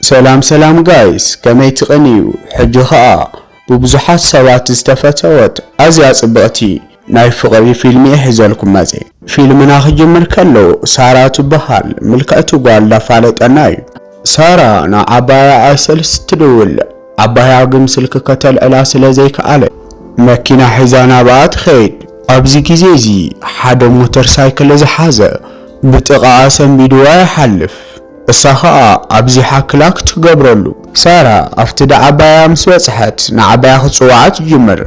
ሰላም ጋይስ ከመይ ትቀኒዩ ሕጂ ኸኣ ብብዙሓት ሰባት ዝተፈተወት ኣዝያ ጽብቕቲ ናይ ፍቕሪ ፊልም ሒዘልኩም መጽ ፊልምና ክጅምር ከሎ ሳራ ትበሃል ምልክዕቲ ጓል ዳፋለጠና እዩ። ሳራ ንዓባያ ኣይሰልስ ትድውል ዓባያ ግን ስልክ ከተልዕላ ስለ ዘይከኣለ መኪና ሒዛ ናብኣ ትኸይድ። ኣብዚ ግዜ እዚ ሓደ ሞተር ሳይክል ዝሓዘ ብጥቓኣ ሰንቢድዋ ይሓልፍ። እሳ ኸኣ ኣብዚ ሓክላ ክትገብረሉ ሳራ ኣፍቲ ዓባያ ምስ በጽሐት ንዓባያ ክጽዋዓ ትጅምር።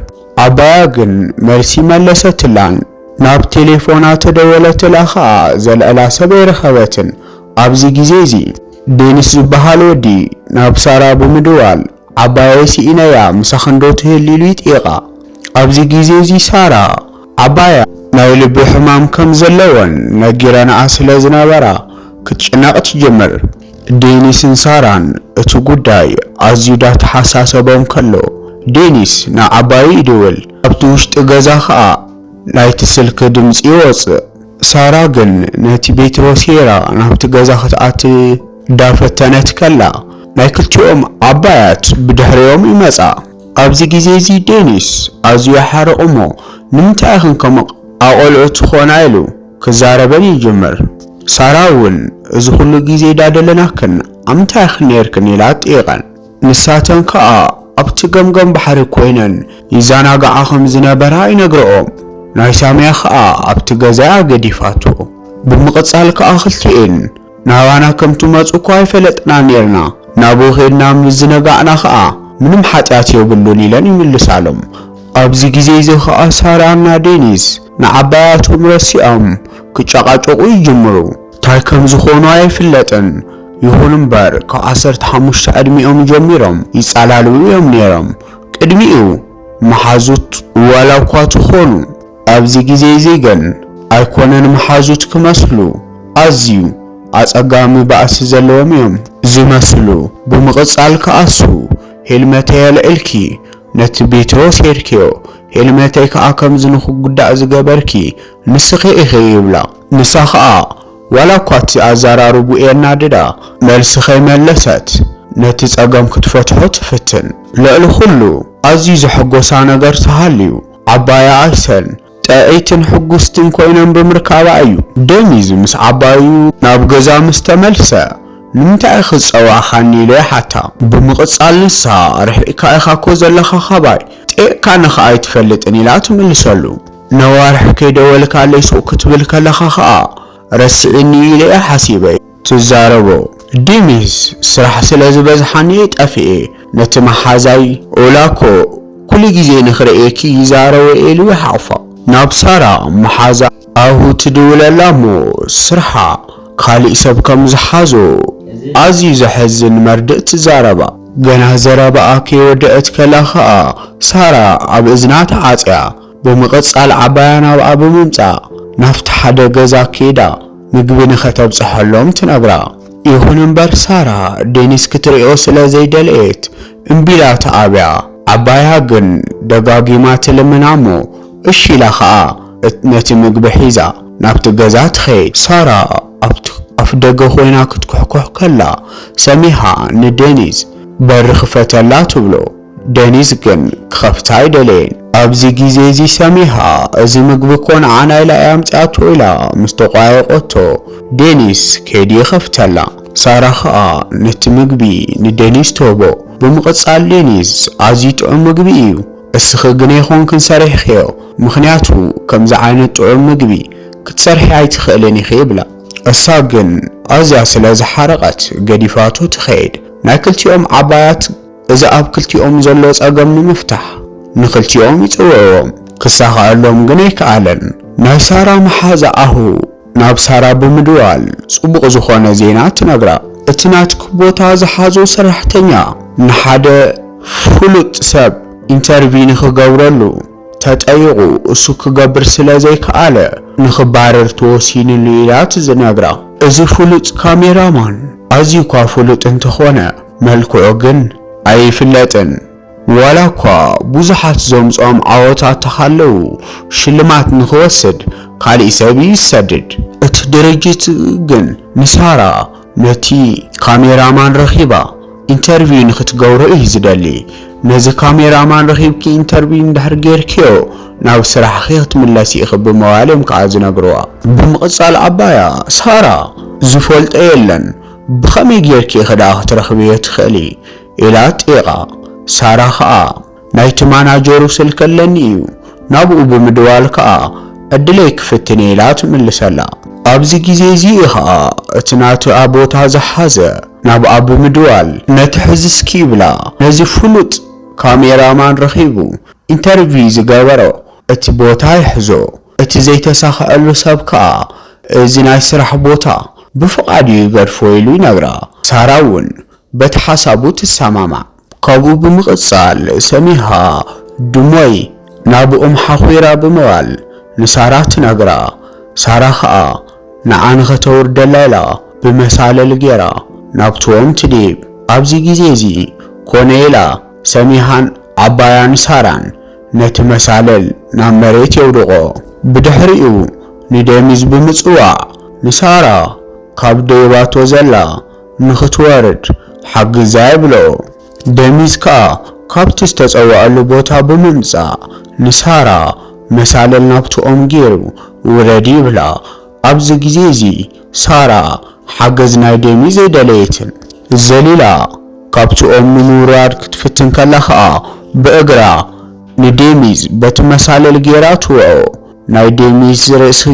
ዓባያ ግን መልሲ መለሰትላን ናብ ቴሌፎና ተደወለትላ ኸኣ ዘልዕላ ሰብ ይረኸበትን። ኣብዚ ግዜ እዚ ዴኒስ ዝበሃል ወዲ ናብ ሳራ ብምድዋል ዓባያ ሲኢነያ ምሳኽንዶ ትህሊሉ ይጥይቓ። ኣብዚ ግዜ እዚ ሳራ ዓባያ ናይ ልቢ ሕማም ከም ዘለወን ነጊረንኣ ስለ ዝነበራ ክትጭነቕ ትጅምር። ዴኒስን ሳራን እቲ ጉዳይ ኣዝዩ ዳተሓሳሰቦም ከሎ ዴኒስ ንዓባይ ይድውል። ኣብቲ ውሽጢ ገዛ ኸኣ ናይቲ ስልኪ ድምፂ ይወፅእ። ሳራ ግን ነቲ ቤት ሮሴራ ናብቲ ገዛ ክትኣቲ ዳፈተነት ከላ ናይ ክልቲኦም ዓባያት ብድሕሪኦም ይመጻ። ኣብዚ ግዜ እዚ ዴኒስ ኣዝዩ ሓርቕ እሞ ንምንታይ ከም ኣቆልዑት ትኾና ኢሉ ክዛረበን ይጅምር። ሳራ እውን እዚ ኩሉ ግዜ ዳደለናክን ኣምንታይ ክነርክን ኢላ ጥይቐን። ንሳተን ከኣ ኣብቲ ገምገም ባሕሪ ኮይነን ይዘናግዓ ከም ዝነበራ ይነግርኦም። ናይ ሳምያ ከኣ ኣብቲ ገዛ ገዲፋቶ። ብምቕጻል ከኣ ክልቲኤን ናባና ከም ትመጹ እኳ ኣይፈለጥና ነርና ናብኡ ኸድና ምዝነጋዕና ከኣ ምንም ሓጢኣት የብሉን ኢለን ይምልሳሎም። ኣብዚ ግዜ እዚ ከኣ ሳራና ዴኒስ ንዓባያቶም ረሲኦም ክጨቃጨቁ ይጅምሩ። እንታይ ከም ዝኾኑ ኣይፍለጥን። ይኹን እምበር ካብ 15 ዕድሚኦም ጀሚሮም ይጻላልዩ እዮም ነይሮም። ቅድሚኡ መሓዙት ዋላ እኳ ትኾኑ ኣብዚ ግዜ እዚ ግን ኣይኮነን መሓዙት ክመስሉ ኣዝዩ ኣጸጋሚ ባእሲ ዘለዎም እዮም ዝመስሉ። ብምቕጻል ከኣሱ ሄልመተይ የልዕልኪ ነቲ ቤትሮስ ሄድክዮ ሄልመተይ ከኣ ከም ዝንኽጉዳእ ዝገበርኪ ንስኺ ኢኺ ይብላ። ንሳ ኸኣ ዋላ እኳ እቲ ኣዘራርቡ የናድዳ መልሲ ኸይመለሰት ነቲ ጸገም ክትፈትሖ ትፍትን። ልዕሊ ኩሉ ኣዝዩ ዘሐጎሳ ነገር ተሃልዩ ዓባያ ኣይሰን ጠዒትን ሕጉስትን ኮይነን ብምርካባ እዩ። ዴኒስ ምስ ዓባዩ ናብ ገዛ ምስ ተመልሰ ንምንታይ ክጸዋኻኒ ኢሉ ይሓታ። ብምቕጻል ንሳ ርሒቕካ ኢኻ እኮ ዘለኻ ኸባይ ጥቕካ ንኸ ኣይትፈልጥን ኢላ ትምልሰሉ። ነዋርሕ ከይደወልካለይ ሱቕ ክትብል ከለኻ ኸኣ ረሲዕኒ ኢለ ሓሲበይ ትዛረቦ። ዴኒስ ስራሕ ስለ ዝበዝሓኒ ጠፊኤ ነቲ መሓዛይ ኦላኮ ኩሉ ግዜ ንኽርእኪ ይዛረበ ኢሉ ይሓቕፋ። ናብ ሳራ መሓዛ ኣብሁ ትድውለላ እሞ ስርሓ ካልእ ሰብ ከም ዝሓዞ ኣዝዩ ዘሕዝን መርድእ ትዛረባ። ገና ዘረባኣ ከይወድአት ከላ ኸኣ ሳራ ኣብ እዝና ተዓጽያ። ብምቕጻል ዓባያ ናብኣ ብምምጻእ ናፍቲ ሓደ ገዛ ከይዳ ምግቢ ንኸተብጽሐሎም ትነግራ። ይኹን እምበር ሳራ ዴኒስ ክትሪኦ ስለ ዘይደልየት እምቢላ ተኣብያ። ዓባያ ግን ደጋጊማ ትልምና እሞ እሺ ኢላ ኸኣ ነቲ ምግቢ ሒዛ ናብቲ ገዛ ትኸይድ። ሳራ ኣፍ ደገ ኮይና ክትኩሕኩሕ ከላ ሰሚሃ ንዴኒስ በሪ ክፈተላ ትብሎ። ዴኒስ ግን ክኸፍታ ኣይደለየን። ኣብዚ ግዜ እዚ ሰሚሃ እዚ ምግቢ ኮን ዓናይ ላይ ኣምጽኣቶ ኢላ ምስ ተቋየቆቶ ዴኒስ ከይዲ ይኸፍተላ። ሳራ ኸኣ ነቲ ምግቢ ንዴኒስ ትህቦ። ብምቕጻል ዴኒስ ኣዝዩ ጥዑም ምግቢ እዩ እስኺ ግን ይኾንክን ሰሪሕኽዮ ምኽንያቱ ከምዚ ዓይነት ጥዑም ምግቢ ክትሰርሒ ኣይትኽእልን ኢኺ ይብላ። እሳ ግን ኣዝያ ስለ ዝሓረቐት ገዲፋቶ ትኸይድ። ናይ ክልቲኦም ዓባያት እዚ ኣብ ክልቲኦም ዘሎ ጸገም ንምፍታሕ ንክልቲኦም ይጽውዕዎም ክሳኸኣሎም ግን ኣይከኣለን። ናይ ሳራ መሓዛ ኣሁ ናብ ሳራ ብምድዋል ጽቡቕ ዝኾነ ዜና ትነግራ። እቲ ናትክ ቦታ ዝሓዞ ሰራሕተኛ ንሓደ ፍሉጥ ሰብ ኢንተርቪው ንኽገብረሉ ተጠይቑ እሱ ክገብር ስለ ዘይከኣለ ንኽባረር ተወሲኑሉ ኢላ ትዝነግራ። እዚ ፍሉጥ ካሜራማን ኣዝዩ እኳ ፍሉጥ እንተኾነ መልክዑ ግን ኣይፍለጥን። ዋላ እኳ ብዙሓት ዘምጾም ዓወታት ተኻለው ሽልማት ንኽወስድ ካልእ ሰብ ይሰድድ። እቲ ድርጅት ግን ንሳራ ነቲ ካሜራማን ረኺባ ኢንተርቪው ንኽትገብሮ እዩ ዝደሊ ነዚ ካሜራማን ረኺብኪ ኢንተርቪው እንድሕር ጌርክዮ ናብ ስራሕኺ ክትምለሲ ኢኺ ብምባሎም ከዓ ዝነግርዋ ብምቕጻል ዓባያ ሳራ ዝፈልጦ የለን ብኸመይ ጌርኪ ኢኺ ደኣ ክትረኽብዮ ትኽእሊ ኢላ ጢቓ ሳራ ከዓ ናይቲ ማናጀሩ ስልክ ኣለኒ እዩ ናብኡ ብምድዋል ከዓ ዕድለይ ክፍትን ኢላ ትምልሰላ ኣብዚ ግዜ እዚ ከዓ እቲ ናቱ ቦታ ዝሓዘ ናብኣ ብምድዋል ነቲ ሕዝስኪ ይብላ ነዚ ፍሉጥ ካሜራማን ረኺቡ ኢንተርቪው ዝገበሮ እቲ ቦታ ይሕዞ እቲ ዘይተሳኽዐሉ ሰብ ከዓ እዚ ናይ ስራሕ ቦታ ብፍቓዱ ይገድፎ ኢሉ ይነግራ ሳራ እውን በቲ ሓሳቡ ትሰማማዕ ካብኡ ብምቕጻል ሰሚሃ ድሞይ ናብኦም ሓኺራ ብምባል ንሳራ ትነግራ ሳራ ከዓ ንዓን ከተወርደላ ኢላ ብመሳለል ጌራ ናብቶም ትዲብ ኣብዚ ግዜ እዚ ኮነ ኢላ ሰሚሃን ዓባያን ሳራን ነቲ መሳለል ናብ መሬት የውድቆ ብድሕሪኡ ንደሚዝ ብምጽዋዕ ንሳራ ካብ ደይባቶ ዘላ ንኽትወርድ ሓግዛ ይብሎ ደሚዝ ከዓ ካብቲ ዝተጸውዐሉ ቦታ ብምምጻእ ንሳራ መሳለል ናብቶም ጌሩ ውረዲ ይብላ ኣብዚ ግዜ እዚ ሳራ ሓገዝ ናይ ደሚዝ ኣይደለየትን ዘሊላ ካብቶም ንምውራድ ክትፍትን ከላ ከዓ ብእግራ ንደሚዝ በቲ መሳለል ጌራ ትውዖ ናይ ደሚዝ ርእሲ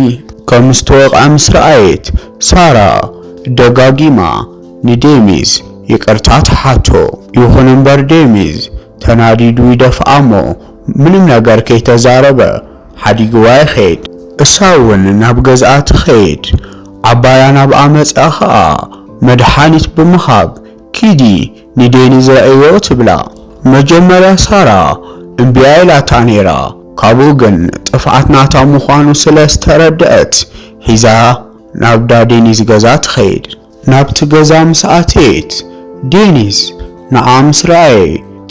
ከም ዝተወቕዐ ምስ ረኣየት ሳራ ደጋጊማ ንደሚዝ ይቅርታ ትሓቶ ይኹን እምበር ደሚዝ ተናዲዱ ይደፍኣ እሞ ምንም ነገር ከይተዛረበ ሓዲግዋ ይኸይድ እሳ እውን ናብ ገዝኣ ትኸይድ ዓባያ ናብ ኣመፃ ከዓ መድሓኒት ብምኻብ ኪዲ ንደኒዝ ረአዮ ትብላ መጀመርያ ሳራ እምቢያ ኢላታ ነይራ ካብኡ ግን ጥፍዓት ናታ ምዃኑ ስለ ዝተረድአት ሒዛ ናብ ደኒዝ ገዛ ትኸይድ ናብቲ ገዛ ምስ ኣትየት ደኒዝ ንዓ ምስ ረአየ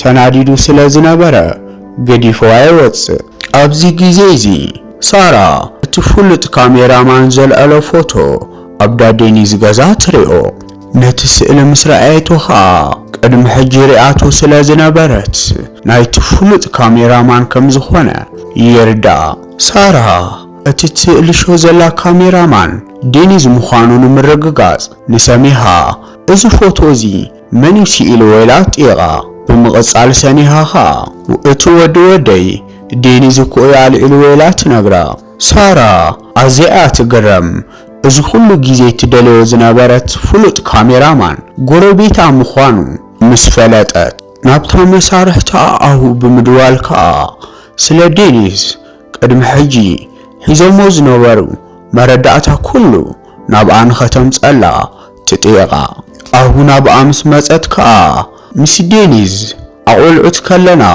ተናዲዱ ስለ ዝነበረ ገዲፍዋ ይወፅእ ኣብዚ ግዜ እዚ ሳራ እቲ ፍሉጥ ካሜራማን ዘለአሎ ፎቶ ኣብ ደኒዝ ገዛ ትሪኦ ነቲ ስእሊ ምስ ረአየቶ ከዓ ቅድሚ ሕጂ ሪኣቶ ስለ ዝነበረት ናይቲ ፍሉጥ ካሜራማን ከም ዝኾነ ይርዳእ ሳራ እቲ ትእልሾ ዘላ ካሜራማን ደኒዝ ምዃኑ ንምርግጋጽ ንሰሚሃ እዚ ፎቶ እዚ መን ይስኢልዎ ኢላ ጢቓ ብምቕጻል ሰኒሃ ከዓ እቲ ወደይ ደኒዝ እኮ ኣልዒልዎ ኢላ ትነግራ ሳራ ኣዝያ ትገረም እዚ ኩሉ ግዜ ትደልዮ ዝነበረት ፍሉጥ ካሜራማን ጎረቤታ ምዃኑ ምስ ፈለጠት ናብታ መሳርሕታ ኣሁ ብምድዋል ከዓ ስለ ደኒዝ ቅድሚ ሕጂ ሒዞሞ ዝነበሩ መረዳእታ ኩሉ ናብኣ ንኸተምፀላ ትጢቓ ኣሁ ናብኣ ምስ መፀት ከዓ ምስ ደኒዝ ኣቆልዑት ከለና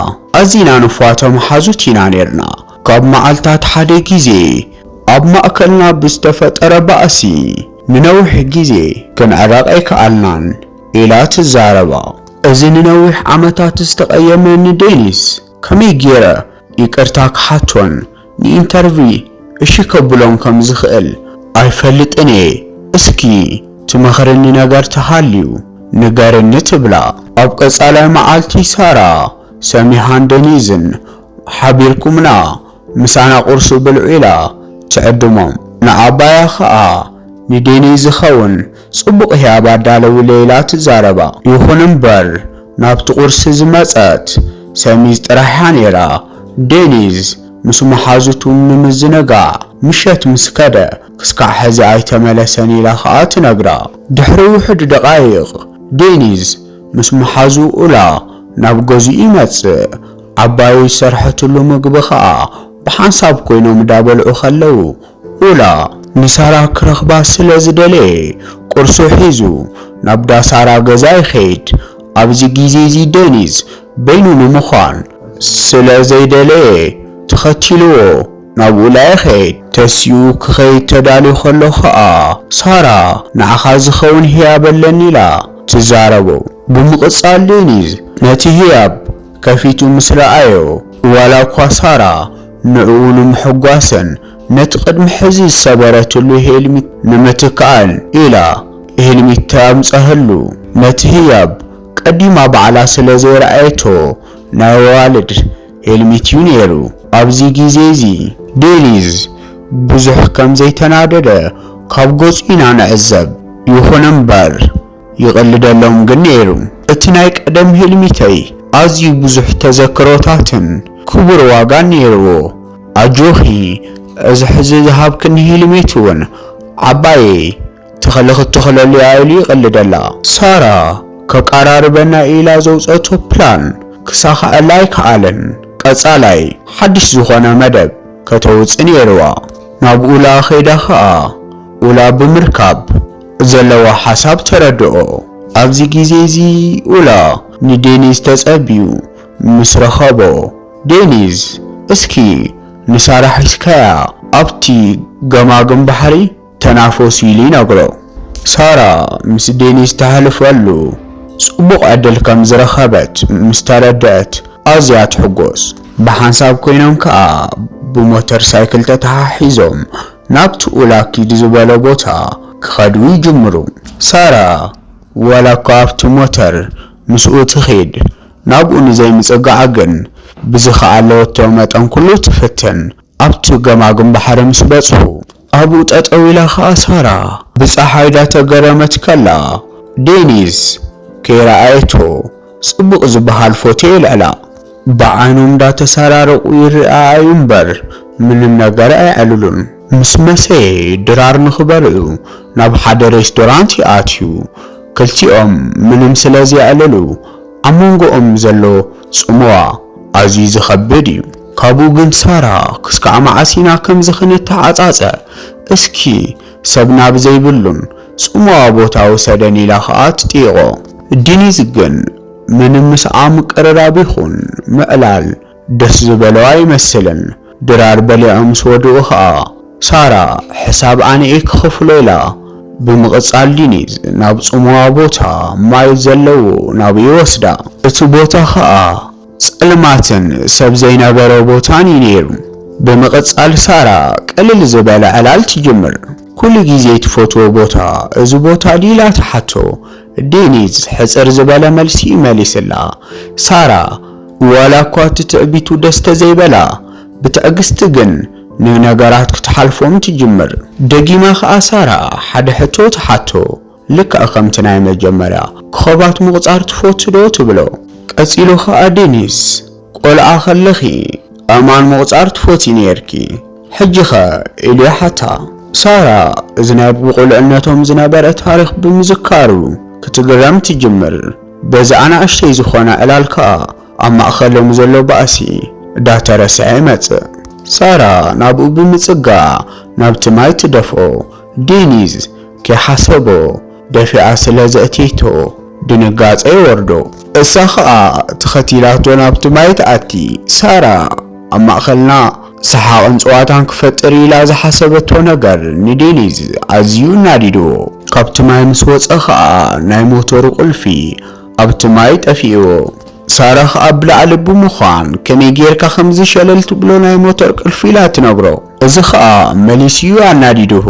ኣዚና ንፏቶም ሓዙት ኢና ነርና ካብ መዓልታት ሓደ ግዜ ኣብ ማእከልና ብዝተፈጠረ ባእሲ ንነዊሕ ግዜ ክንዕረቕ ኣይከኣልናን ኢላ ትዛረባ እዚ ንነዊሕ ዓመታት ዝተቐየመኒ ደኒዝ ከመይ ገይረ ይቅርታ ክሓቶን ንኢንተርቪው እሺ ከብሎም ከም ዝኽእል ኣይፈልጥን እስኪ ትመኽረኒ ነገር ተሃልዩ ንገርኒ ትብላ ኣብ ቀጻላይ መዓልቲ ሳራ ሰሚሃን ደኒዝን ሓቢርኩምና ምሳና ቁርሲ ብልዑ ኢላ ትዕድሞም ንዓባያ ከዓ ንደኒዝ ዝኸውን ጽቡቕ ህያብ ኣዳለው ኢላ ትዛረባ ይኹን እምበር ናብቲ ቁርሲ ዝመፀት ሰሚዝ ጥራሕያ ነይራ ደኒዝ ምስ መሓዙቱ ንምዝንጋዕ ምሸት ምስ ከደ ክስካዕ ሕዚ ኣይተመለሰን ኢላ ከዓ ትነግራ ድሕሪ ውሕድ ደቓይቕ ደኒዝ ምስ መሓዙ ኡላ ናብ ገዝኡ ይመጽእ ዓባዩ ዝሰርሐትሉ ምግቢ ከዓ ብሓንሳብ ኮይኖም ዳበልዑ ከለው ኡላ ንሳራ ክረኽባ ስለ ዝደለየ ቁርሱ ሒዙ ናብ ዳሳራ ገዛ ይኸይድ ኣብዚ ግዜ እዚ ደኒዝ በይኑ ንምዃን ስለ ዘይደለየ ተኸቲልዎ ናብ ኡላ ይኸይድ ተስዩ ክኸይድ ተዳልዩ ከሎ ከዓ ሳራ ንዓኻ ዝኸውን ህያብ ኣለኒ ኢላ ትዛረቦ ብምቕጻል ደኒዝ ነቲ ህያብ ከፊቱ ምስ ረኣዮ ዋላ እኳ ሳራ ንዕኡ ንምሕጓስን ነቲ ቅድሚ ሕዚ ዝሰበረትሉ ህልሚ ንምትካል ኢላ ህልሚ ተምፀህሉ ነቲ ህያብ ቀዲማ በዓላ ስለ ዘይረኣየቶ ናይ ዋልድ ሄልሚትዩ ነይሩ። ኣብዚ ግዜ እዚ ዴኒዝ ብዙሕ ከም ዘይተናደደ ካብ ገጹ ኢና ንዕዘብ። ይኹን እምበር ይቕልደሎም ግን ነይሩ። እቲ ናይ ቀደም ሄልሚተይ ኣዝዩ ብዙሕ ተዘክሮታትን ክቡር ዋጋን ነይርዎ። ኣጆኺ እዚ ሕዚ ዝሃብክኒ ሄልሜት እውን ዓባየ ትኽልኽትኽለሉ ኢሉ ይቕልደላ። ሳራ ከቃራርበና ኢላ ዘውፀቶ ፕላን ክሳኸአላ ኣይከኣለን። ቀጻላይ ሓድሽ ዝኾነ መደብ ከተውፅእ ነይርዋ። ናብ ኡላ ኸይዳ ኸኣ ኡላ ብምርካብ ዘለዋ ሓሳብ ተረድኦ። ኣብዚ ግዜ እዚ ኡላ ንዴኒዝ ተጸቢዩ ምስ ረኸቦ ዴኒዝ እስኪ ንሳራ ሒዝካያ ኣብቲ ገማግም ባሕሪ ተናፈሱ ኢሉ ይነግሮ። ሳራ ምስ ዴኒዝ ተሃልፈሉ ጽቡቕ ዕድል ከም ዝረኸበት ምስ ተረድአት ኣዝያ ትሕጎስ። ብሓንሳብ ኮይኖም ከዓ ብሞተር ሳይክል ተተሓሒዞም ናብቲ ኡላ ኪድ ዝበለ ቦታ ክኸዱ ይጅምሩ። ሳራ ወላ እኳ ኣብቲ ሞተር ምስኡ ትኸይድ ናብኡ ንዘይምጽጋዓ ግን ብዝኸኣለወቶ መጠን ኩሉ ትፍትን። ኣብቲ ገማግም ባሕሪ ምስ በጽሑ ኣብኡ ጠጠው ኢላ ከዓ ሳራ ብፀሓይ ዳተገረመት ከላ ዴኒዝ ከይረኣየቶ ጽቡቕ ዝበሃል ፎቶ የልዕላ። ብዓይኖም ዳተሰራረቑ ይረኣዩ እምበር ምንም ነገር ኣይዕልሉን። ምስ መሰየ ድራር ንኽበልዑ ናብ ሓደ ሬስቶራንት ይኣትዩ። ክልቲኦም ምንም ስለ ዘይዕልሉ ኣብ መንጎኦም ዘሎ ጽምዋ ኣዝዩ ዝኸብድ እዩ። ካብኡ ግን ሳራ ክስካዕ ማዓሲና ከምዚ ክንተዓጻጸ እስኪ ሰብና ብዘይብሉን ጽምዋ ቦታ ወሰደን ኢላ ከዓ ትጥይቖ። ዴኒዝ ግን ምንም ምስኣ ምቅርራብ ይኹን ምዕላል ደስ ዝበለዋ አይመስልን። ድራር በሊዖም ስወድኡ ከዓ ሳራ ሕሳብ ኣነኤ ክኸፍሎ ኢላ ብምቕጻል ዴኒዝ ናብ ጽምዋ ቦታ ማይ ዘለዎ ናብኡ ወስዳ። እቲ ቦታ ከዓ ጽልማትን ሰብ ዘይነበረ ቦታን ነይሩ። ብምቕጻል ሳራ ቅልል ዝበለ ዕላል ትጅምር። ኩሉ ግዜ ትፈትዎ ቦታ እዚ ቦታ ዲላ ተሓቶ ዴኒዝ ሕፅር ዝበለ መልሲ ይመሊስላ። ሳራ ዋላ እኳ ትዕቢቱ ደስተ ዘይበላ ብትዕግስቲ ግን ንነገራት ክትሓልፎም ትጅምር። ደጊማ ከዓ ሳራ ሓደ ሕቶ ተሓቶ ልክዕ ከምቲ ናይ መጀመርያ ክኸባት ምቕጻር ትፈትው ዶ ትብሎ። ቀጺሉ ከዓ ዴኒዝ ቆልዓ ኸለኺ ኣማን ምቕጻር ትፈቲ ነርኪ ሕጂኸ ኢሉ ሓታ። ሳራ እዚ ናይ ብቁልዕነቶም ዝነበረ ታሪኽ ብምዝካሩ ክትግረም ትጅምር። በዚ ኣናእሽተይ ዝኾነ ዕላል ከዓ ኣብ ማእኸሎም ዘሎ ባእሲ ዳተረስዐ ይመጽእ። ሳራ ናብኡ ብምጽጋዕ ናብቲ ማይ ትደፍኦ። ዴኒዝ ከይሓሰቦ ደፊኣ ስለ ዘእቴቶ ድንጋጸ ይወርዶ። እሳ ከዓ ተኸቲላቶ ናብቲ ማይ ተኣቲ። ሳራ ኣብ ማእኸልና ሰሓቕን ጽዋታን ክፈጥር ኢላ ዝሓሰበቶ ነገር ንዴኒዝ ኣዝዩ እናዲድዎ። ካብቲ ማይ ምስ ወፀ ከዓ ናይ ሞተሩ ቁልፊ ኣብቲ ማይ ጠፊእዎ። ሳራ ከዓ ብላዕሊ ብምዃን ከመይ ጌርካ ከምዚ ሸለል ትብሎ ናይ ሞተር ቁልፊ ኢላ ትነግሮ። እዚ ከዓ መሊስዩ ኣናዲድዎ።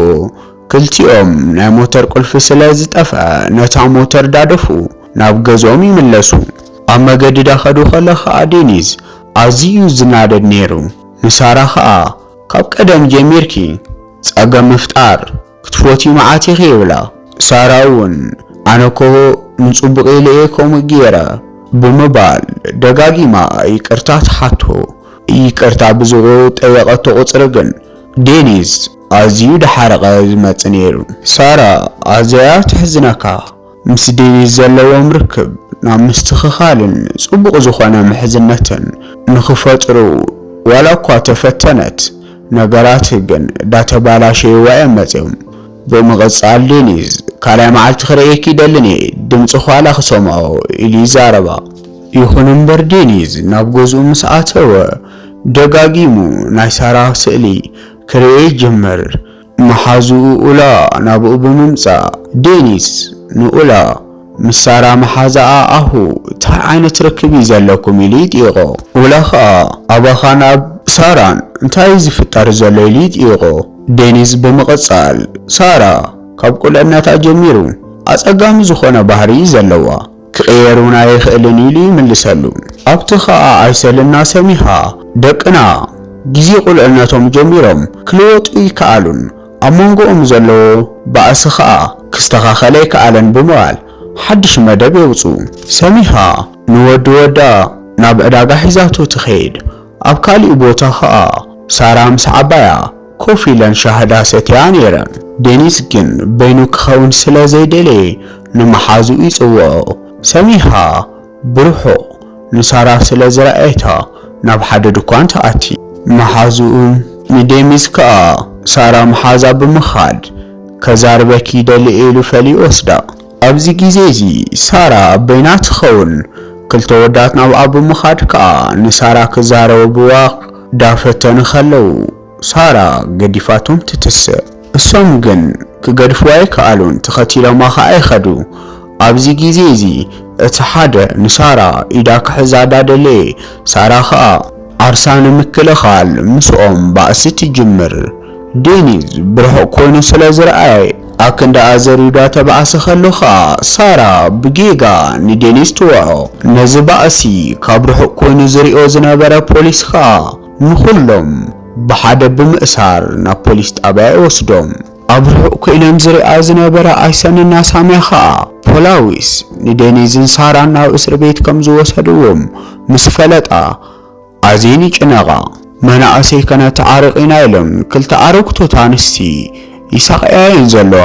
ክልቲኦም ናይ ሞተር ቁልፊ ስለ ዝጠፍአ ነታ ሞተር ዳደፉ ናብ ገዝኦም ይምለሱ። ኣብ መገዲ ዳኸዱ ከለ ከዓ ዴኒዝ ኣዝዩ ዝናደድ ነይሩ። ንሳራ ከዓ ካብ ቀደም ጀሚርኪ ጸገም ምፍጣር ክትፎቲ መዓቲኺ ይብላ። ሳራ እውን ኣነኮ ንጽቡቕ ኢልየ ከምኡ ገይረ ብምባል ደጋጊማ ይቅርታ ትሓቶ። ይቅርታ ብዝጠየቐቶ ቁፅሪ ግን ዴኒዝ ኣዝዩ ዳሓረቐ ዝመጽእ ነይሩ። ሳራ ኣዝያ ትሕዝነካ። ምስ ዴኒዝ ዘለዎም ርክብ ናብ ምስትኽኻልን ጽቡቕ ዝኾነ ምሕዝነትን ንኽፈጥሩ ዋላ እኳ ተፈተነት ነገራት ግን ዳተባላሸይዋ መጽኦም። ብምቕጻል ዴኒዝ ካልኣይ መዓልቲ ክርእየኪ ይደልኒ ድምፂ ኋላ ክሰምዖ ኢሉ ይዛረባ። ይኹን እምበር ዴኒዝ ናብ ገዝኡ ምስ ኣተወ ደጋጊሙ ናይ ሳራ ስእሊ ክርእየ ይጅምር። መሓዙኡ ኡላ ናብኡ ብምምጻእ ዴኒዝ ንኡላ ምስ ሳራ መሓዛኣ ኣሁ እንታይ ዓይነት ርክብ እዩ ዘለኩም ኢሉ ይጥይቖ። ኡላ ከዓ ኣባኻ ናብ ሳራን እንታይ ዝፍጠር ዘሎ ኢሉ ይጥይቖ። ዴኒዝ ብምቕጻል ሳራ ካብ ቁልዕነታ ጀሚሩ ኣጸጋሚ ዝኾነ ባህሪ ዘለዋ። ክቀየሩና ይኽእልን ኢሉ ይምልሰሉ። ኣብቲ ኸኣ ኣይሰልና ሰሚሃ ደቅና ግዜ ቁልዕነቶም ጀሚሮም ክልወጡ ይከኣሉን ኣብ መንጎኦም ዘለዎ ባእሲ ኸኣ ክስተኻኸለ ይከኣለን ብምባል ሓድሽ መደብ የውፁ። ሰሚሃ ንወዲ ወዳ ናብ ዕዳጋ ሒዛቶ ትኸይድ። ኣብ ካሊእ ቦታ ኸኣ ሳራ ምስ ዓባያ ኮፍ ኢለን ሻህዳ ሰትያ ነይረን። ዴኒስ ግን በይኑ ክኸውን ስለ ዘይደለየ ንመሓዙኡ ይጽውዖ። ሰሚሃ ብርሑቕ ንሳራ ስለ ዝረኣየታ ናብ ሓደ ድኳን ተኣቲ። መሓዙኡ ንዴኒስ ከኣ ሳራ መሓዛ ብምኻድ ከዛርበኪ ደሊ ኢሉ ፈሊኡ ወስዳ። ኣብዚ ግዜ እዚ ሳራ በይና ትኸውን ክልተ ወዳት ናብኣ ብምኻድ ከኣ ንሳራ ክዛረብዋ ዳፈተን ከለው ሳራ ገዲፋቶም ትትስእ። እሶም ግን ክገድፍዋ ይከኣሉን ተኸቲሎማ ከኣ ይኸዱ። ኣብዚ ግዜ እዚ እቲ ሓደ ንሳራ ኢዳ ክሕዛ ዳደለየ ሳራ ከኣ ዓርሳ ንምክልኻል ምስኦም ባእሲ ትጅምር። ዴኒስ ብርሑቕ ኮይኑ ስለ ዝረኣየ ኣክንዳ ኣዘሪዳ ተባእሲ ከሎ ከኣ ሳራ ብጌጋ ንዴኒስ ትወዖ። ነዚ ባእሲ ካብ ርሑቕ ኮይኑ ዝሪኦ ዝነበረ ፖሊስ ከኣ ንኹሎም ብሓደ ብምእሳር ናብ ፖሊስ ጣብያ ይወስዶም። ኣብ ርሑቕ ኮይነን ዝሪኣ ዝነበረ ኣይሰንና ሳምያ ከኣ ፖላዊስ ንዴኒዝን ሳራን ናብ እስር ቤት ከም ዝወሰድዎም ምስ ፈለጣ ኣዝየን ይጭነቓ። መናእሰይ ከነ ተዓርቂና ኢሎም ክልተ ኣረግቶት ኣንስቲ ይሳቅያየን ዘለዋ።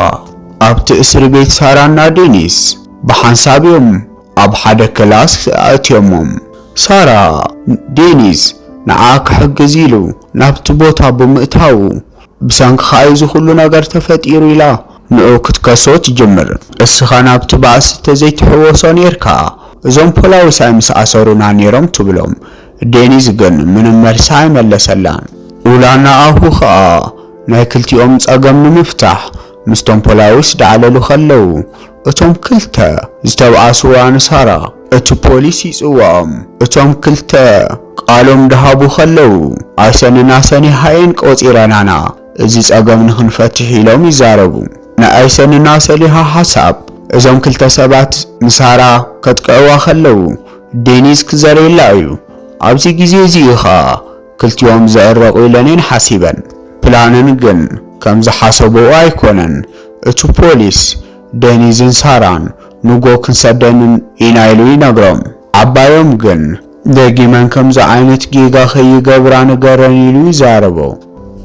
ኣብቲ እስር ቤት ሳራና ዴኒስ ብሓንሳብ እዮም ኣብ ሓደ ክላስ ኣእትዮሞም። ሳራ ዴኒስ ንዓ ክሕግዝ ኢሉ ናብቲ ቦታ ብምእታው ብሰንኪ እዚ ኩሉ ነገር ተፈጢሩ ኢላ ንዑ ክትከሶ ትጅምር። እስኻ ናብቲ ባእሲ ተዘይትሕወሶ ነርካ እዞም ፖላዊሳይ ምስ ኣሰሩና ነይሮም ትብሎም። ዴኒስ ግን ምንም መልሲ ኣይመለሰላን። ውላና ኣሁ ከኣ ናይ ክልቲኦም ጸገም ንምፍታሕ ምስቶም ፖላዊስ ዳዕለሉ ከለው እቶም ክልተ ዝተባኣስዋ ንሳራ እቲ ፖሊስ ይጽውዖም። እቶም ክልተ ቃሎም ደሃቡ ከለው ኣይሰንና ሰኒሃየን ቆፂረናና እዚ ጸገም ንኽንፈትሕ ኢሎም ይዛረቡ። ንኣይሰንና ሰሊሃ ሓሳብ እዞም ክልተ ሰባት ንሳራ ከጥቅዕዋ ከለው ዴኒስ ክዘረየላ እዩ። ኣብዚ ግዜ እዚ ኸኣ ክልቲኦም ዘዕረቑ ኢለንን ሓሲበን። ፕላንን ግን ከም ዝሓሰብዎ ኣይኮነን። እቲ ፖሊስ ዴኒዝን ሳራን ንጎ ክንሰደንን ኢና ኢሉ ይነግሮም። ዓባዮም ግን ደጊመን ከምዚ ዓይነት ጌጋ ከይገብራ ንገረን ኢሉ ይዛረቦ።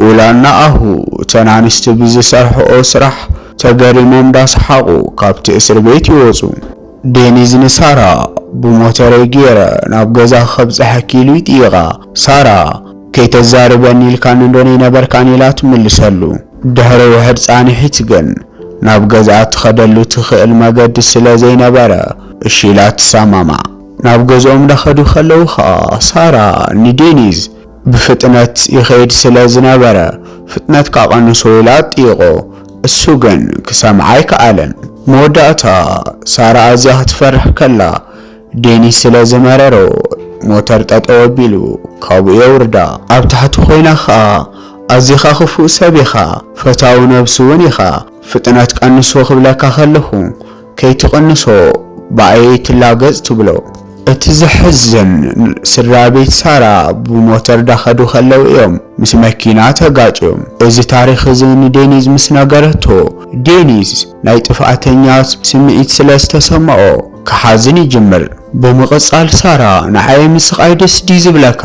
ውላና ኣሁ እተን ኣንስቲ ብዝሰርሕኦ ስራሕ ተገሪሞም ዳሰሓቁ ካብቲ እስር ቤት ይወፁ። ዴኒዝ ንሳራ ብሞተር ገይረ ናብ ገዛ ከብፅሐኪ ኢሉ ይጥይቓ። ሳራ ከይተዛርበኒ ኢልካ እንደሆነ ነበርካን ኢላ ትምልሰሉ። ድሕሪ ውሕድ ጻንሒት ግን ናብ ገዛ ትኸደሉ ትኽእል መገዲ ስለ ዘይነበረ እሺ ኢላ ትሰማማዕ። ናብ ገዝኦም ዳኸዱ ከለው ኸኣ ሳራ ንዴኒዝ ብፍጥነት ይኸይድ ስለ ዝነበረ ፍጥነት ካቐንሶ ኢላ ጥይቆ። እሱ ግን ክሰምዓ ኣይከኣለን። መወዳእታ ሳራ ኣዝያ ክትፈርሕ ከላ ዴኒስ ስለ ዝመረሮ ሞተር ጠጠው ኣቢሉ ካብኡ የውርዳ። ኣብ ታሕቲ ኮይና ኸኣ ኣዝኻ ክፉእ ሰብ ኢኻ ፈታዊ ነብሲ እውን ኢኻ ፍጥነት ቀንሶ ክብለካ ከለኹ ከይትቐንሶ ብኣየይ ትላገጽ ትብሎ። እቲ ዝሕዝን ስድራ ቤት ሳራ ብሞተር ዳኸዱ ከለው እዮም ምስ መኪና ተጋጭዮም። እዚ ታሪክ እዚ ንዴኒዝ ምስ ነገረቶ ዴኒዝ ናይ ጥፋተኛ ስምዒት ስለ ዝተሰምዖ ክሓዝን ይጅምር። ብምቕጻል ሳራ ንዓይ ምስቓይ ደስ ዲ ዝብለካ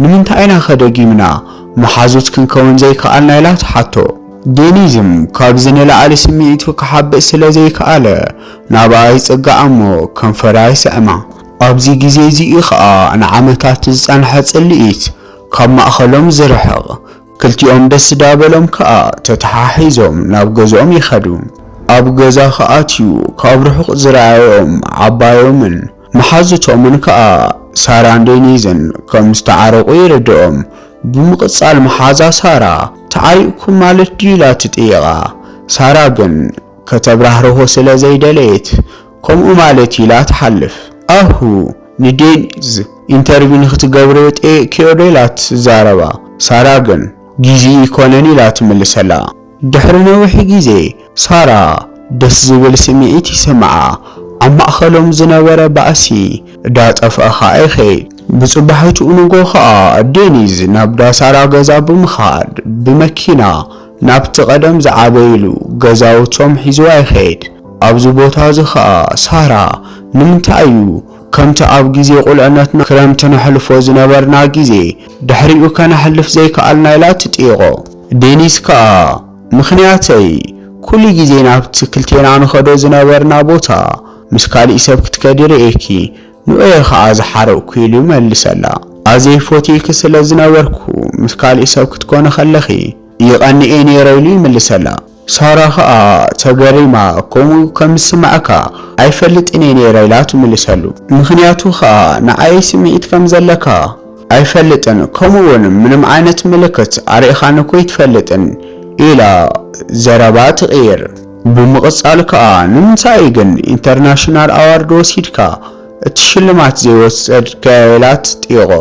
ንምንታይ ኢና ኸደጊምና መሓዙት ክንከውን ዘይከኣልና ኢላ ትሓቶ። ዴኒዝም ካብዚ ንላዕሊ ስምዒቱ ክሓብእ ስለ ዘይከኣለ ናብኣ ይጽጋዕ እሞ ከንፈራ ይስዕማ። ኣብዚ ግዜ እዚ ኸኣ ንዓመታት ዝጸንሐ ጽልኢት ካብ ማእኸሎም ዝርሕቕ። ክልቲኦም ደስ ዳበሎም ከኣ ተተሓሒዞም ናብ ገዝኦም ይኸዱ። ኣብ ገዛ ከኣትዩ ካብ ርሑቕ ዝረኣዮም ዓባዮምን መሓዙቶምን ከኣ ሳራን ዴኒዝን ከም ዝተዓረቑ ይርድኦም። ብምቕጻል መሓዛ ሳራ ተዓሪቕኩም ማለት ድዩ ኢላ ትጥይቓ። ሳራ ግን ከተብራህርሆ ስለ ዘይደለየት ከምኡ ማለት ኢላ ትሓልፍ። ኣሁ ንዴኒዝ ኢንተርቪው ንኽትገብር ጠየቅክዮ ዶ ኢላ ትዛረባ። ሳራ ግን ጊዜ ይኮነን ኢላ ትምልሰላ። ድሕሪ ነዊሕ ግዜ ሳራ ደስ ዝብል ስምዒት ይስምዓ። ኣብ ማእኸሎም ዝነበረ ባእሲ ዳጠፍአኻ ኣይኸይድ ብጽባሕቱ ንጎ ኸኣ ዴኒዝ ናብ ዳሳራ ገዛ ብምኻድ ብመኪና ናብቲ ቀደም ዝዓበይሉ ገዛውቶም ሒዝዋ ይኸይድ ኣብዚ ቦታ እዚ ኸኣ ሳራ ንምንታይ እዩ ከምቲ ኣብ ግዜ ቁልዕነትና ክረምቲ ነሕልፎ ዝነበርና ግዜ ድሕሪኡ ከነሕልፍ ዘይከኣልና ኢላ ትጥይቆ ዴኒዝ ከኣ ምኽንያተይ ኩሉ ግዜ ናብቲ ክልቴና ንኸዶ ዝነበርና ቦታ ምስ ካሊእ ሰብ ክትከዲ ርኤኪ ንዑየ ኸኣ ዝሓረቕኩ ኢሉ ይመልሰላ ኣዘይ ፎቲክ ስለ ዝነበርኩ ምስ ካሊእ ሰብ ክትኮነ ኸለኺ ይቐኒኤ ነይረ ኢሉ ይመልሰላ ሳራ ኸኣ ተገሪማ ከምኡ ከም ዝስማዓካ ኣይፈልጥን ነይረ ኢላ ትምልሰሉ ምኽንያቱ ኸኣ ንዓይ ስምዒት ከም ዘለካ ኣይፈልጥን ከምኡውን ምንም ዓይነት ምልክት ኣርእኻን እኮ ይትፈልጥን ኢላ ዘረባ ትቕይር ብምቕጻል ከኣ ንምንታይ ግን ኢንተርናሽናል ኣዋርድ ወሲድካ እቲ ሽልማት ዘይወሰድከ ኢላ ትጥይቆ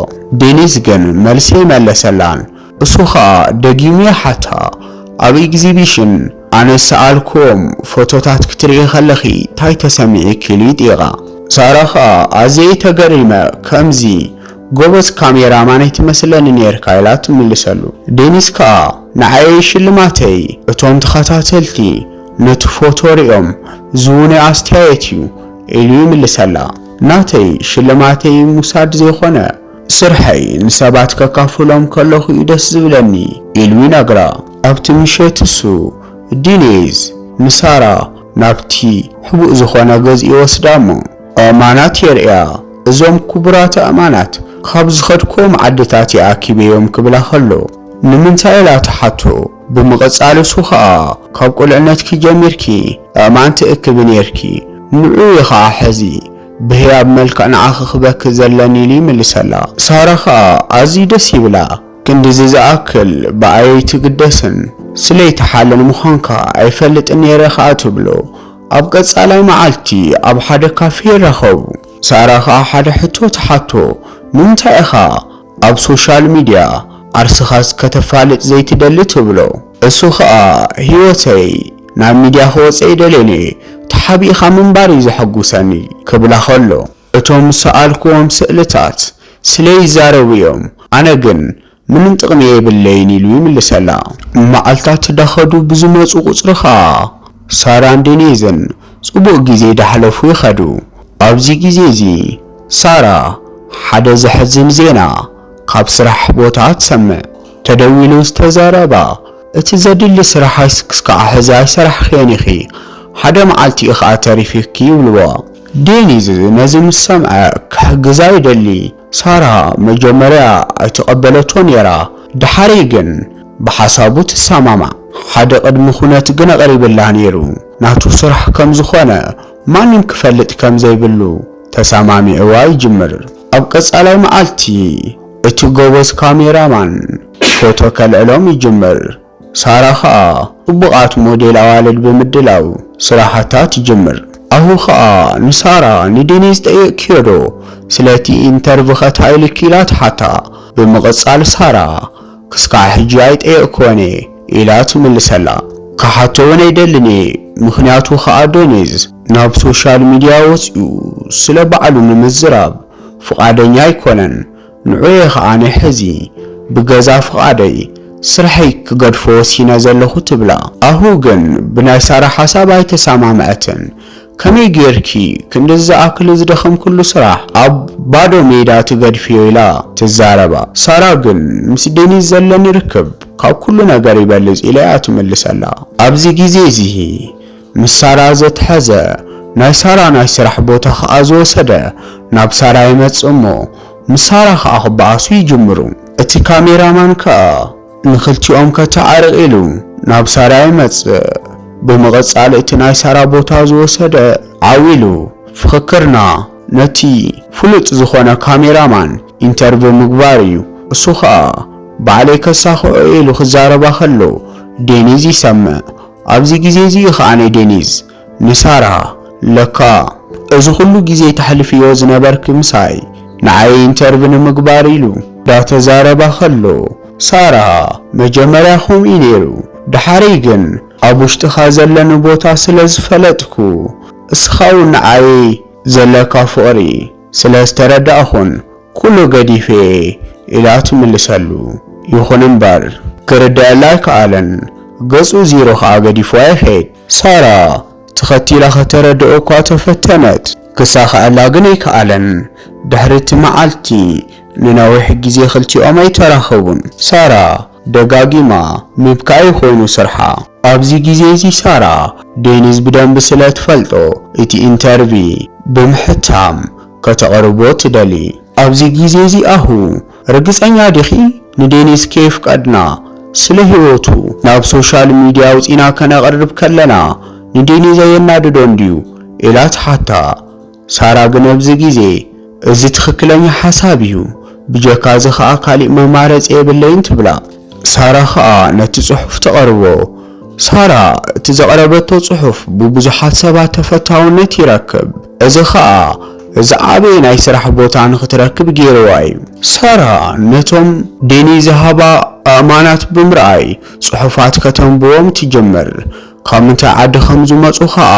ዴኒዝ ግን መልሲ ይመለሰላን እሱ ኸኣ ደጊሙ ይሓታ ኣብ ኤግዚቢሽን ኣነ ሰኣልኩም ፎቶታት ክትርኢ ኸለኺ ታይ ተሰሚዒክ ኢሉ ይጥይቓ ሳራ ኸኣ ኣዘይ ተገሪመ ከምዚ ጎበዝ ካሜራማን ኣይትመስለኒ ነርካ ኢላ ትምልሰሉ ዴኒዝ ከኣ ንዓይ ሽልማተይ እቶም ተኸታተልቲ ነቲ ፎቶ ሪኦም ዝውነ ኣስተያየት እዩ ኢሉ ይምልሰላ ናተይ ሽልማተይ ሙሳድ ዘይኾነ ስርሐይ ንሰባት ከካፍሎም ከለኹ እዩ ደስ ዝብለኒ ኢሉ ይነግራ ኣብቲ ምሸት እሱ ዴኒዝ ንሳራ ናብቲ ሕቡእ ዝኾነ ገዝኢ ወስዳ እሞ ኣእማናት የርእያ እዞም ክቡራት ኣእማናት ካብ ዝኸድኩም ዓድታት ይኣኪበዮም ክብላ ኸሎ ንምንታይ ኢላ ትሓቶ ብምቕጻል እሱ ኸኣ ካብ ቁልዕነትኪ ጀሚርኪ ኣእማን ትእክብ ነርኪ ንዑ ኸኣ ሕዚ ብህያብ መልክዕ ንዓኺ ክበክ ዘለኒ ኢሉ ይምልሰላ ሳራ ኸኣ ኣዝዩ ደስ ይብላ ክንዲዚ ዝኣክል ብኣየይ ትግደስን ስለይተሓለን ምዃንካ ኣይፈልጥን ነይረ ኸኣ ትብሎ ኣብ ቀጻላይ መዓልቲ ኣብ ሓደ ካፌ ይረኸቡ ሳራ ኸኣ ሓደ ሕቶ ትሓቶ ንምንታይ ኢኻ ኣብ ሶሻል ሚድያ ዓርስኻ ከተፋልጥ ዘይትደሊ ትብሎ እሱ ኸኣ ህይወተይ ናብ ሚድያ ክወፅእ ይደለኒ ተሓቢእኻ ምንባር እዩ ዘሐጉሰኒ ክብላ ኸሎ እቶም ሰኣልክዎም ስእልታት ስለይዛረቡ እዮም ኣነ ግን ምንም ጥቕሚ የብለይን ኢሉ ይምልሰላ መዓልታት ዳኸዱ ብዝመፁ ቁፅሪ ኸኣ ሳራን ዴኒዝን ጽቡቕ ግዜ ዳሕለፉ ይኸዱ ኣብዚ ግዜ እዚ ሳራ ሓደ ዘሕዝን ዜና ካብ ስራሕ ቦታ ትሰምዕ ተደዊሉ ዝተዛረባ እቲ ዘድሊ ስራሕስ ክስካዕ ሕዚ ኣይሰራሕክን ኢኺ ሓደ መዓልቲ ኢኻ ተሪፊክ ይብልዋ ዴኒዝ ነዚ ምስ ሰምዐ ክሕግዛ ይደሊ ሳራ መጀመርያ ኣይተቐበለቶ ነይራ ድሓሪ ግን ብሓሳቡ ትሰማማዕ ሓደ ቅድሚ ኩነት ግን ኣቐሪብላ ነይሩ ናቱ ስራሕ ከም ዝኾነ ማንም ክፈልጥ ከም ዘይብሉ ተሰማሚዕዋ ይጅምር ኣብ ቀጻላይ መዓልቲ እቲ ጎበዝ ካሜራማን ፎቶ ከልዕሎም ይጅምር ሳራ ኸኣ ጽቡቓት ሞዴል ኣዋልድ ብምድላው ስራሕታት ይጅምር ኣሁ ኸኣ ንሳራ ንዴኒዝ ጠየቅክዮ ዶ ስለቲ ኢንተርቪው ኸታይልክ ኢላ ትሓታ ብምቕጻል ሳራ ክስካዕ ሕጂ ኣይጠየቅኮነ ኢላ ትምልሰላ ካሓቶ እውን ኣይደልኒ ምኽንያቱ ኸኣ ዴኒዝ ናብ ሶሻል ሚድያ ወፂኡ ስለ ባዕሉ ንምዝራብ ፍቓደኛ ኣይኮነን ንዑየ ኸኣ ሕዚ ብገዛ ፍቓደይ ስራሐይ ክገድፎ ወሲነ ዘለኹ ትብላ ኣሁ ግን ብናይ ሳራ ሓሳብ ኣይተሰማምዐትን ከመይ ጌርኪ ክንዲዚ ዝኣክል ዝደኸም ኩሉ ስራሕ ኣብ ባዶ ሜዳ ትገድፍዮ ኢላ ትዛረባ ሳራ ግን ምስ ዴኒዝ ዘለኒ ርክብ ካብ ኩሉ ነገር ይበልፅ ኢላ ትምልሰላ ኣብዚ ግዜ እዚ ምስ ሳራ ዘትሐዘ ናይ ሳራ ናይ ስራሕ ቦታ ኸኣ ዝወሰደ ናብ ሳራ ይመጽእ እሞ ምስ ሳራ ኸኣ ክበኣሱ ይጅምሩ እቲ ካሜራማን ከኣ ንኽልቲኦም ከተዓርቕ ኢሉ ናብ ሳራ ይመጽእ ብምቕጻል እቲ ናይ ሳራ ቦታ ዝወሰደ ዓዊሉ ፍኽክርና ነቲ ፍሉጥ ዝኾነ ካሜራማን ኢንተርቪው ምግባር እዩ እሱ ኸኣ ባዕለይ ከሳኽዖ ኢሉ ክዛረባ ኸሎ ዴኒዝ ይሰምዕ ኣብዚ ግዜ እዚ ኸኣ ናይ ዴኒዝ ንሳራ ለካ እዚ ኩሉ ግዜ ተሕልፍዮ ዝነበርክ ምሳይ ንዓይ ኢንተርቪው ንምግባር ኢሉ ዳተዛረባ ኸሎ ሳራ መጀመርያ ኹምኢ ነይሩ ድሓሪ ግን ኣብ ውሽጥኻ ዘለኒ ቦታ ስለ ዝፈለጥኩ እስኻውን ንዓይ ዘለካ ፍቕሪ ስለዝተረዳእኹን ኩሉ ገዲፌ ኢላ ትምልሰሉ። ይኹን እምበር ክርዳእላ ኣይከኣለን። ገጹ ዚሮ ከዓ ገዲፍዋ ይኸይድ። ሳራ ተኸቲላ ከተረድኦ እኳ ተፈተነት። ክሳኸአላ ግን ኣይከኣለን። ድሕሪ መዓልቲ ንነዊሕ ግዜ ክልቲኦም ኣይተራኸቡን። ሳራ ደጋጊማ ምብካይ ኮይኑ ስርሓ። ኣብዚ ግዜ እዚ ሳራ ዴኒዝ ብደንብ ስለ ትፈልጦ እቲ ኢንተርቪ ብምሕታም ከተቕርቦ ትደሊ። ኣብዚ ግዜ እዚኣሁ ርግፀኛ ዲኺ ንዴኒዝ ከይፍቀድና ስለ ህይወቱ ናብ ሶሻል ሚድያ ውፂና ከነቕርብ ከለና ንዴኒዝ የናድዶ እንድዩ ኢላ ትሓታ። ሳራ ግን ኣብዚ ግዜ እዚ ትኽክለኛ ሓሳብ እዩ፣ ብጀካ እዚ ከዓ ካሊእ መማረፂ የብለይን ትብላ። ሳራ ከዓ ነቲ ጽሑፍ ተቐርቦ። ሳራ እቲ ዘቕረበቶ ጽሑፍ ብብዙሓት ሰባት ተፈታውነት ይረክብ። እዚ ከዓ እዚ ዓበይ ናይ ስራሕ ቦታ ንኽትረክብ ገይርዋ እዩ። ሳራ ነቶም ዴኒዝ ዝሃባ ኣእማናት ብምርኣይ ጽሑፋት ከተንብቦም ትጅምር። ካብ ምንታይ ዓዲ ከም ዝመፁ ከዓ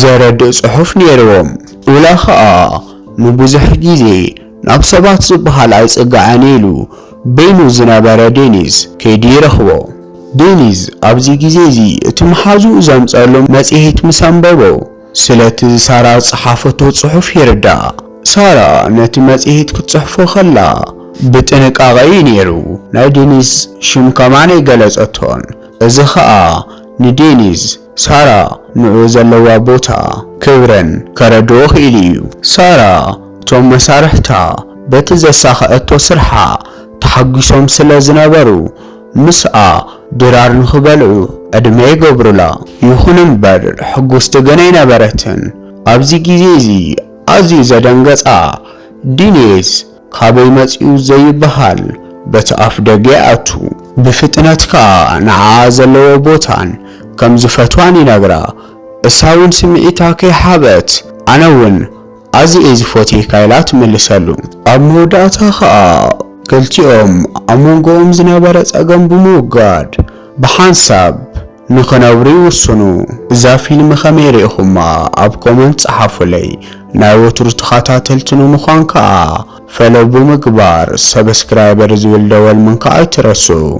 ዘረድእ ጽሑፍ ነይርዎም። ውላ ከዓ ንብዙሕ ግዜ ናብ ሰባት ዝበሃል ኣይጽጋዐን ኢሉ በይኑ ዝነበረ ዴኒዝ ከይዲ ይረኽቦ። ዴኒዝ ኣብዚ ግዜ እዚ እቲ መሓዙኡ ዘምፀሉ መጽሔት ምስ አንበቦ ስለቲ ሳራ ዝፀሓፈቶ ጽሑፍ ይርዳእ። ሳራ ነቲ መጽሔት ክትጽሕፎ ከላ ብጥንቃቐ ነይሩ ናይ ዴኒዝ ሽም ከማን ይገለጸቶን። እዚ ከዓ ንዴኒዝ ሳራ ንዑ ዘለዋ ቦታ ክብረን ከረድኦ ክኢል እዩ። ሳራ እቶም መሳርሕታ በቲ ዘሳኽአቶ ስርሓ ተሓጊሶም ስለ ዝነበሩ ምስኣ ድራር ንኽበልዑ ዕድመ ይገብሩላ። ይኹን እምበር ሕጉስቲ ገና ይነበረትን። ኣብዚ ግዜ እዚ ኣዝዩ ዘደንገጻ ዴኒዝ ካበይ መጺኡ ዘይበሃል በቲ ኣፍ ደገ ኣቱ። ብፍጥነት ከዓ ንዓ ዘለዎ ቦታን ከም ዝፈትዋን ይነግራ። እሳውን ስምዒታ ከይሓበት ኣነ እውን ኣዝየ ዝፈትየካ ኢላ ትምልሰሉ። ኣብ መወዳእታ ከዓ ክልቲኦም ኣብ መንጎኦም ዝነበረ ጸገም ብምውጋድ ብሓንሳብ ንኽነብሩ ይውስኑ። እዛ ፊልም ከመይ ርኢኹማ? ኣብ ኮመንት ጸሓፉለይ። ናይ ወትሩ ተኸታተልቲ ንምዃን ከዓ ፈሎ ብምግባር ሰብስክራይበር ዝብል ደወል ምንካዕ ኣይትረሱ።